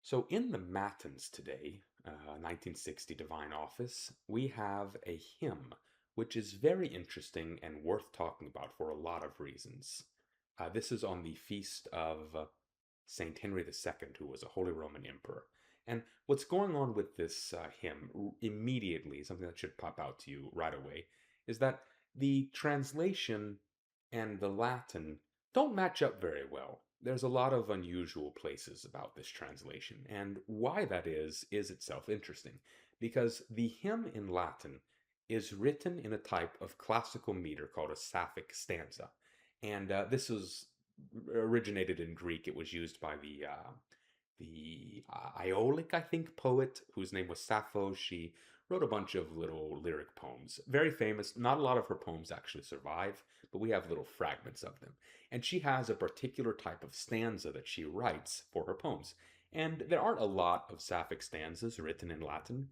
So in the matins today, 1960 Divine Office, we have a hymn, which is very interesting and worth talking about for a lot of reasons. This is on the feast of Saint Henry II, who was a Holy Roman Emperor. And what's going on with this hymn immediately, something that should pop out to you right away, is that the translation and the Latin don't match up very well. There's a lot of unusual places about this translation, and why that is itself interesting, because the hymn in Latin is written in a type of classical meter called a Sapphic stanza. And this was originated in Greek. It was used by the Iolic, I think, poet whose name was Sappho. She wrote a bunch of little lyric poems. Very famous. Not a lot of her poems actually survive, but we have little fragments of them. And she has a particular type of stanza that she writes for her poems. And there aren't a lot of Sapphic stanzas written in Latin.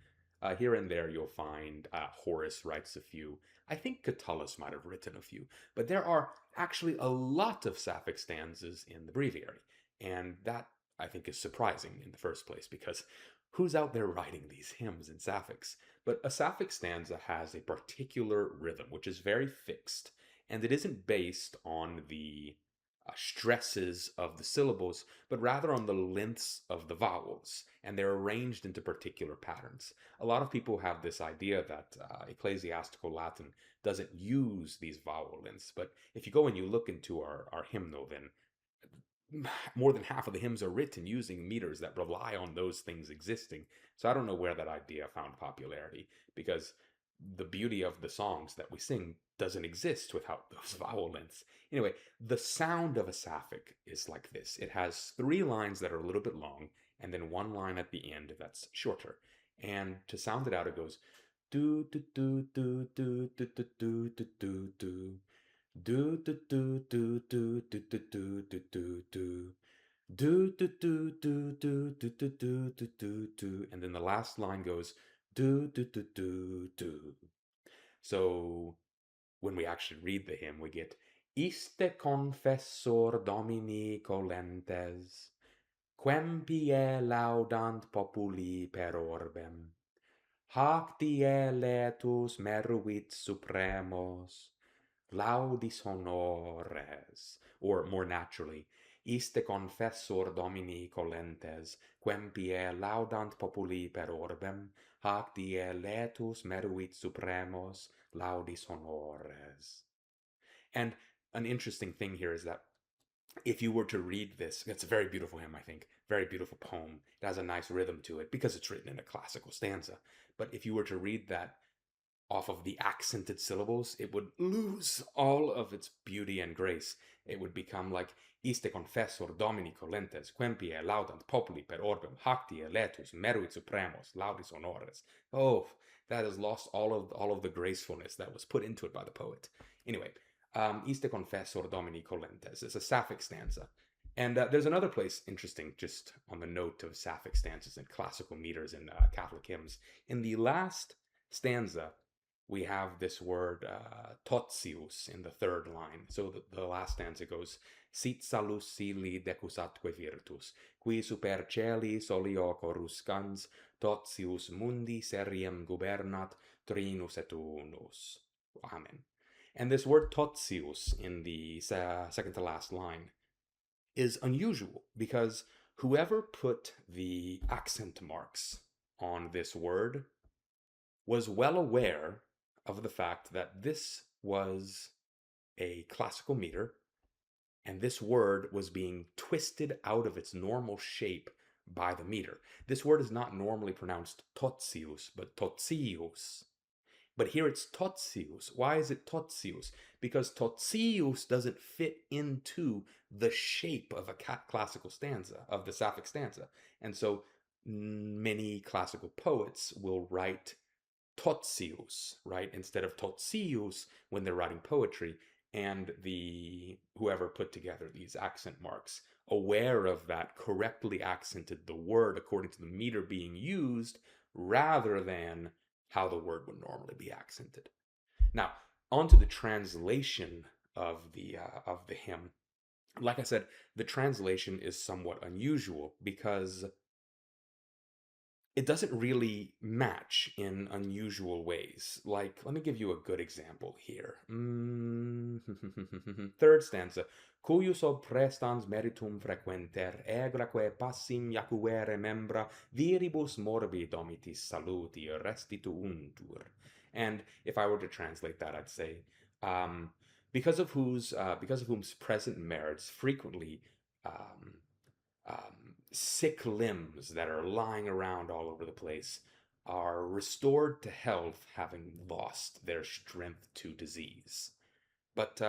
Here and there you'll find Horace writes a few. I think Catullus might have written a few. But there are actually a lot of Sapphic stanzas in the breviary. And that, I think, is surprising in the first place, because who's out there writing these hymns in Sapphics? But a Sapphic stanza has a particular rhythm, which is very fixed, and it isn't based on the stresses of the syllables, but rather on the lengths of the vowels, and they're arranged into particular patterns. A lot of people have this idea that ecclesiastical Latin doesn't use these vowel lengths, but if you go and you look into our hymnal, then more than half of the hymns are written using meters that rely on those things existing. So I don't know where that idea found popularity, because the beauty of the songs that we sing doesn't exist without those vowel lengths. Anyway, the sound of a Sapphic is like this. It has three lines that are a little bit long, and then one line at the end that's shorter. And to sound it out, it goes do do do do do do do do do do do. Do do do do do do do do do do do. Do do do do do do do do do do do, and then the last line goes do do do do do. So when we actually read the hymn, we get Iste confessor Domini colentes, quem pie laudant populi per orbem, hac die letus meruit supremos, laudis honores, or more naturally, iste confessor Domini colentes, quem pie laudant populi per orbem, hac die letus meruit supremos, laudis honores. And an interesting thing here is that if you were to read this, it's a very beautiful hymn, I think, very beautiful poem. It has a nice rhythm to it because it's written in a classical stanza. But if you were to read that off of the accented syllables, it would lose all of its beauty and grace. It would become like Iste confessor Domini colentes, quempie laudant populi per orbem, hacti eletus, meruit supremos, laudis honores. Oh, that has lost all of the gracefulness that was put into it by the poet. Anyway, Iste confessor Domini colentes is a Sapphic stanza. And there's another place interesting, just on the note of Sapphic stanzas and classical meters in Catholic hymns. In the last stanza, we have this word totius in the third line. So the last stanza goes, Sit salus sili decusatque virtus, qui super celi solio coruscans, totius mundi seriem gubernat, trinus et unus. Amen. And this word totius in the second to last line is unusual, because whoever put the accent marks on this word was well aware of the fact that this was a classical meter, and this word was being twisted out of its normal shape by the meter. This word is not normally pronounced totius, but totius. But here it's totius. Why is it totius? Because totius doesn't fit into the shape of a classical stanza, of the Sapphic stanza. And so many classical poets will write totius, right, instead of totius when they're writing poetry. And the whoever put together these accent marks, aware of that, correctly accented the word according to the meter being used, rather than how the word would normally be accented. Now, on to the translation of the hymn. Like I said, the translation is somewhat unusual, because it doesn't really match in unusual ways. Like, let me give you a good example here. Third stanza. Cuius ob prestans meritum frequenter, egraque passim jacuere membra, viribus morbi domitis saluti restituuntur. And if I were to translate that, I'd say, um, because of whom's present merits frequently um, sick limbs that are lying around all over the place are restored to health, having lost their strength to disease. But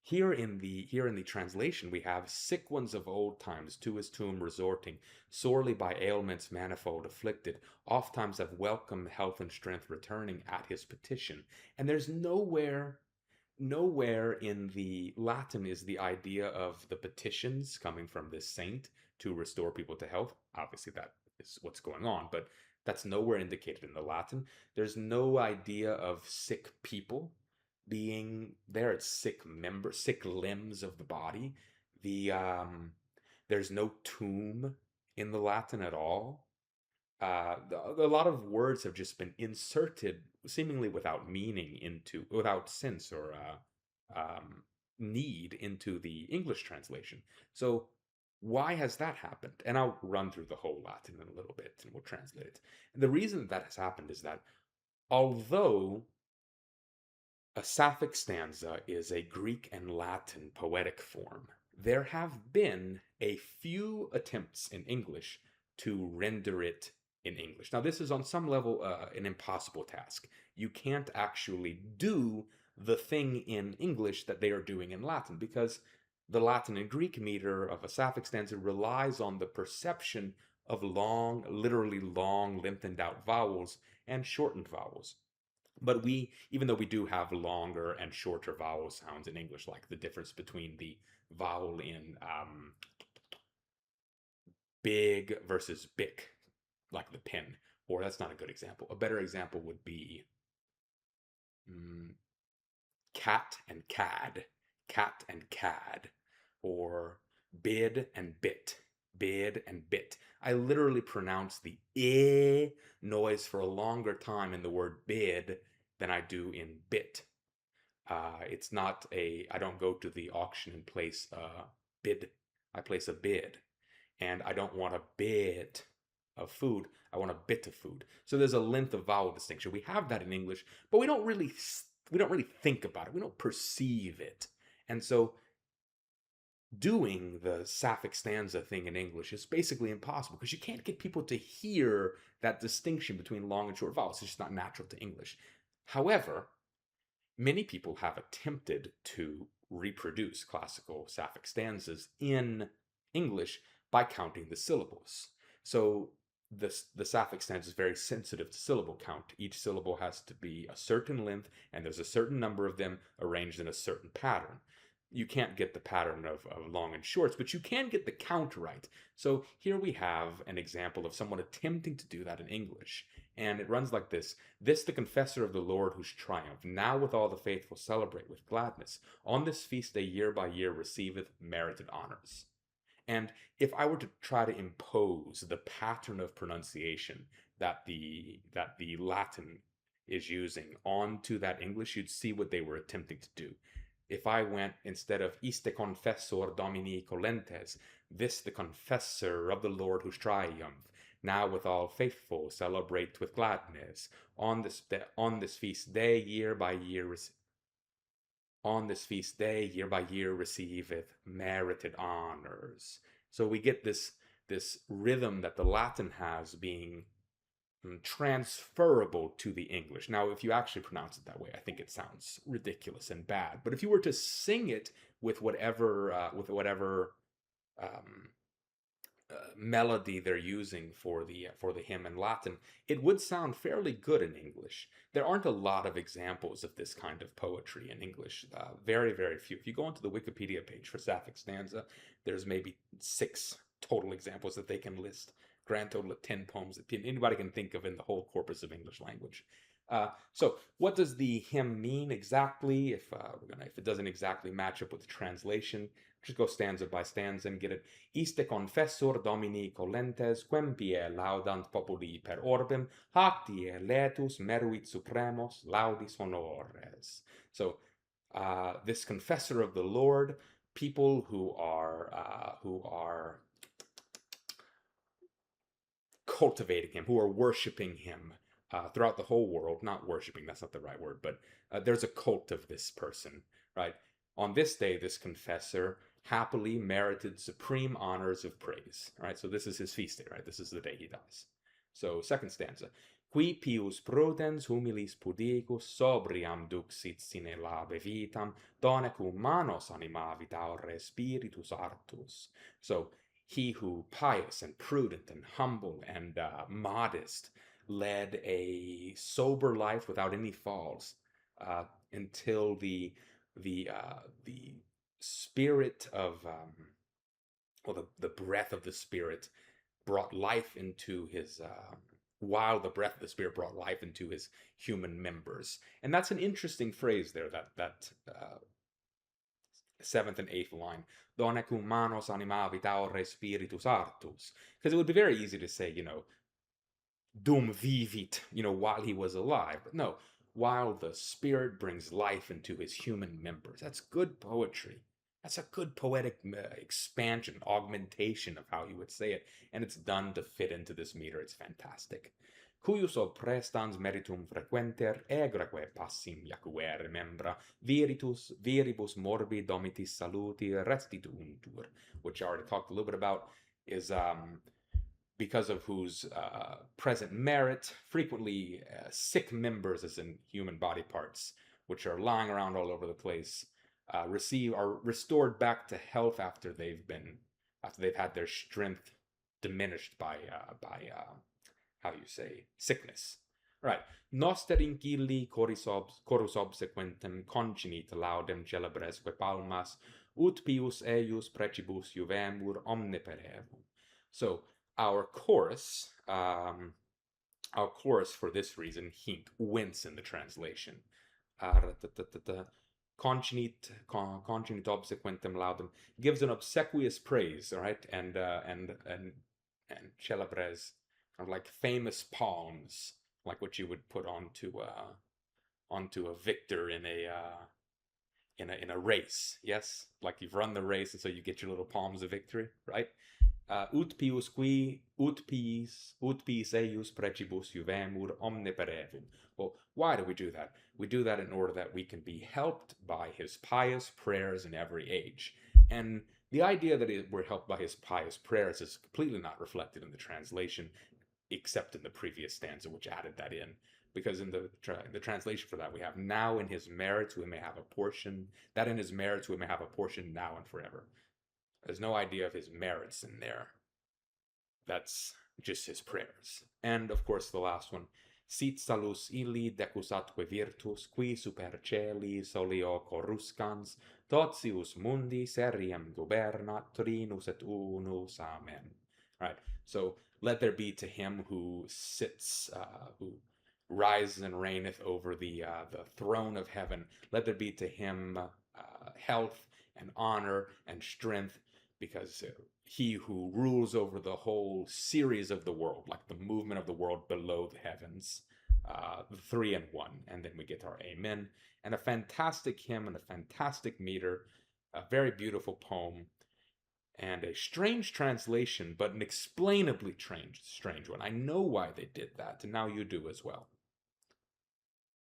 here in the translation, we have sick ones of old times to his tomb resorting, sorely by ailments manifold afflicted, oft times have welcome health and strength returning at his petition. And there's nowhere in the Latin is the idea of the petitions coming from this saint to restore people to health. Obviously, that is what's going on, but that's nowhere indicated in the Latin. There's no idea of sick people being there. It's sick limbs of the body. The There's no tomb in the Latin at all. A lot of words have just been inserted seemingly without meaning without sense or need into the English translation. So why has that happened? And I'll run through the whole Latin in a little bit and we'll translate it. And the reason that has happened is that although a Sapphic stanza is a Greek and Latin poetic form, there have been a few attempts in English to render it in English. Now, this is on some level an impossible task. You can't actually do the thing in English that they are doing in Latin because the Latin and Greek meter of a Sapphic stanza relies on the perception of long, literally long, lengthened out vowels and shortened vowels. But even though we do have longer and shorter vowel sounds in English, like the difference between the vowel in big versus bic, like the pin, or that's not a good example. A better example would be mm, cat and cad, or bid and bit. I literally pronounce the I noise for a longer time in the word bid than I do in bit. It's not I don't go to the auction and place a bid. I place a bid. And I don't want a bit of food. I want a bit of food. So there's a length of vowel distinction. We have that in English, but we don't really think about it. We don't perceive it. And so doing the Sapphic stanza thing in English is basically impossible because you can't get people to hear that distinction between long and short vowels. It's just not natural to English. However, many people have attempted to reproduce classical Sapphic stanzas in English by counting the syllables. So the Sapphic stanza is very sensitive to syllable count. Each syllable has to be a certain length, and there's a certain number of them arranged in a certain pattern. You can't get the pattern of long and shorts, but you can get the count right. So here we have an example of someone attempting to do that in English. And it runs like this. This the confessor of the Lord whose triumph, now with all the faithful celebrate with gladness. On this feast day year by year receiveth merited honors. And if I were to try to impose the pattern of pronunciation that the Latin is using onto that English, you'd see what they were attempting to do. If I went instead of iste confessor Domini colentes, this the confessor of the Lord whose triumph, now with all faithful celebrate with gladness. On this feast day, year by year receiveth merited honors. So we get this rhythm that the Latin has being transferable to the English. Now, if you actually pronounce it that way, I think it sounds ridiculous and bad. But if you were to sing it with whatever um, melody they're using for the hymn in Latin, it would sound fairly good in English. There aren't a lot of examples of this kind of poetry in English. Very, very few. If you go onto the Wikipedia page for Sapphic stanza, there's maybe 6 total examples that they can list. Grand total of 10 poems that anybody can think of in the whole corpus of English language. So what does the hymn mean exactly? If it doesn't exactly match up with the translation, Just go stanza by stanza and get it. Iste confessor Domini colentes, quempie laudant populi per orbem, hac die letus meruit supremos laudis honores. So, this confessor of the Lord, people who are cultivating him, who are worshiping him throughout the whole world. Not worshiping, that's not the right word, but there's a cult of this person, right? On this day, this confessor happily merited supreme honors of praise, right? So this is his feast day, right? This is the day he dies. So second stanza. Qui pius prudens humilis pudicus sobriam duxit sine labe vitam, donec manos animavit aure spiritus artus. So he who pious and prudent and humble and modest led a sober life without any falls until the spirit of the breath of the spirit brought life into his while the breath of the spirit brought life into his human members. And that's an interesting phrase there, that seventh and eighth line, donec humanos animavit aure spiritus artus, because it would be very easy to say, dum vivit, while he was alive, but no, while the spirit brings life into his human members. That's good poetry. That's a good poetic expansion, augmentation of how you would say it, and it's done to fit into this meter. It's fantastic. Cuius ob prestans meritum frequenter, egraque passim jacuere membra, viribus morbi domitis saluti restituuntur, which I already talked a little bit about, is because of whose present merit, frequently sick members, as in human body parts, which are lying around all over the place, are restored back to health after they've had their strength diminished by how you say, sickness. Right. Noster incilli chorus obsequentem concinit laudem celebresque palmas, ut pius eius precibus juvemur omniperevum. So our chorus for this reason, hint, wince in the translation. Concinit obsequentem laudem gives an obsequious praise, right? And celebres, kind of like famous palms, like what you would put onto a victor in a race. Yes, like you've run the race, and so you get your little palms of victory, right? Ut pius eius precibus juvemur omniperevum. Well, why do we do that? We do that in order that we can be helped by his pious prayers in every age. And the idea that we're helped by his pious prayers is completely not reflected in the translation, except in the previous stanza, which added that in. Because in the translation for that, we have, now in his merits we may have a portion, that in his merits we may have a portion now and forever. There's no idea of his merits in there. That's just his prayers. And of course the last one, sit salus illi decusatque virtus, qui super celi solio coruscans, totius mundi seriem gubernat, trinus et unus, amen. Right, so let there be to him who sits, who rises and reigneth over the throne of heaven, let there be to him health and honor and strength, because he who rules over the whole series of the world, like the movement of the world below the heavens, the three in one. And then we get our amen, and a fantastic hymn and a fantastic meter, a very beautiful poem, and a strange translation, but an explainably strange one. I know why they did that, and now you do as well.